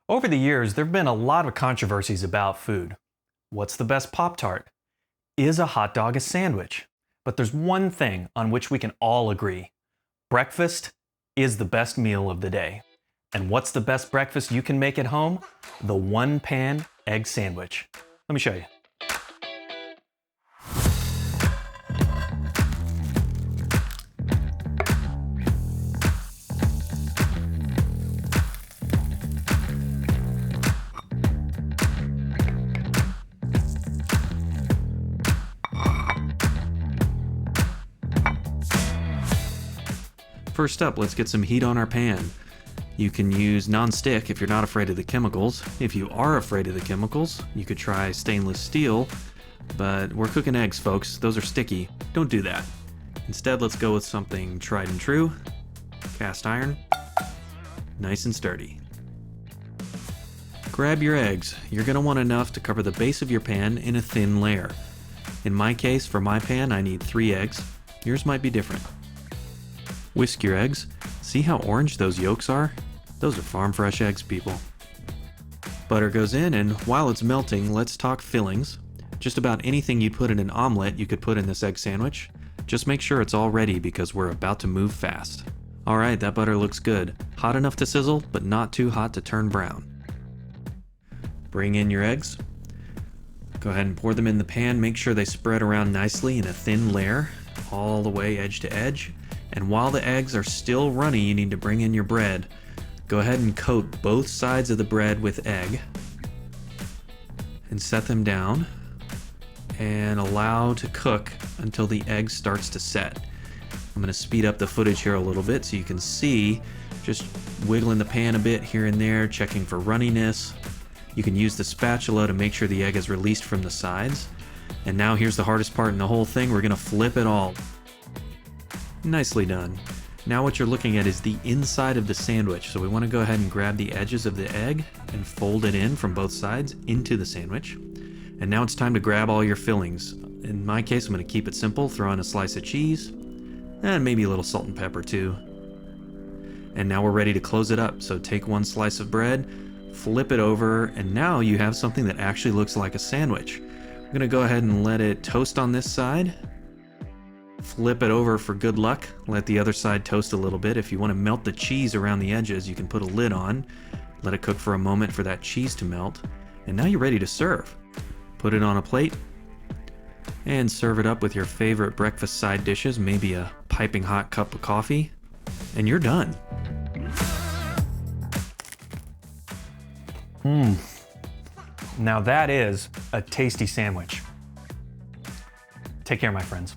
Over the years, there have been a lot of controversies about food. What's the best Pop Tart? Is a hot dog a sandwich? But there's one thing on which we can all agree: breakfast is the best meal of the day. And what's the best breakfast you can make at home? The one pan egg sandwich. Let me show you. First up, let's get some heat on our pan. You can use non-stick if you're not afraid of the chemicals. If you are afraid of the chemicals, you could try stainless steel, but we're cooking eggs, folks. Those are sticky. Don't do that. Instead, let's go with something tried and true. Cast iron. Nice and sturdy. Grab your eggs. You're going to want enough to cover the base of your pan in a thin layer. In my case, for my pan, I need 3 eggs. Yours might be different. Whisk your eggs. See how orange those yolks are? Those are farm fresh eggs, people. Butter goes in, and while it's melting, let's talk fillings. Just about anything you'd put in an omelet you could put in this egg sandwich. Just make sure it's all ready because we're about to move fast. Alright, that butter looks good. Hot enough to sizzle, but not too hot to turn brown. Bring in your eggs. Go ahead and pour them in the pan. Make sure they spread around nicely in a thin layer, all the way edge to edge. And while the eggs are still runny, you need to bring in your bread. Go ahead and coat both sides of the bread with egg. And set them down. And allow to cook until the egg starts to set. I'm going to speed up the footage here a little bit so you can see. Just wiggling the pan a bit here and there, checking for runniness. You can use the spatula to make sure the egg is released from the sides. And now here's the hardest part in the whole thing. We're going to flip it all. Nicely done. Now what you're looking at is the inside of the sandwich. So we want to go ahead and grab the edges of the egg and fold it in from both sides into the sandwich. And now it's time to grab all your fillings. In my case, I'm going to keep it simple. Throw in a slice of cheese and maybe a little salt and pepper too. And now we're ready to close it up. So take one slice of bread, flip it over, and now you have something that actually looks like a sandwich. I'm going to go ahead and let it toast on this side. Flip it over for good luck. Let the other side toast a little bit. If you want to melt the cheese around the edges, you can put a lid on. Let it cook for a moment for that cheese to melt. And now you're ready to serve. Put it on a plate and serve it up with your favorite breakfast side dishes, maybe a piping hot cup of coffee, and you're done. Now that is a tasty sandwich. Take care, my friends.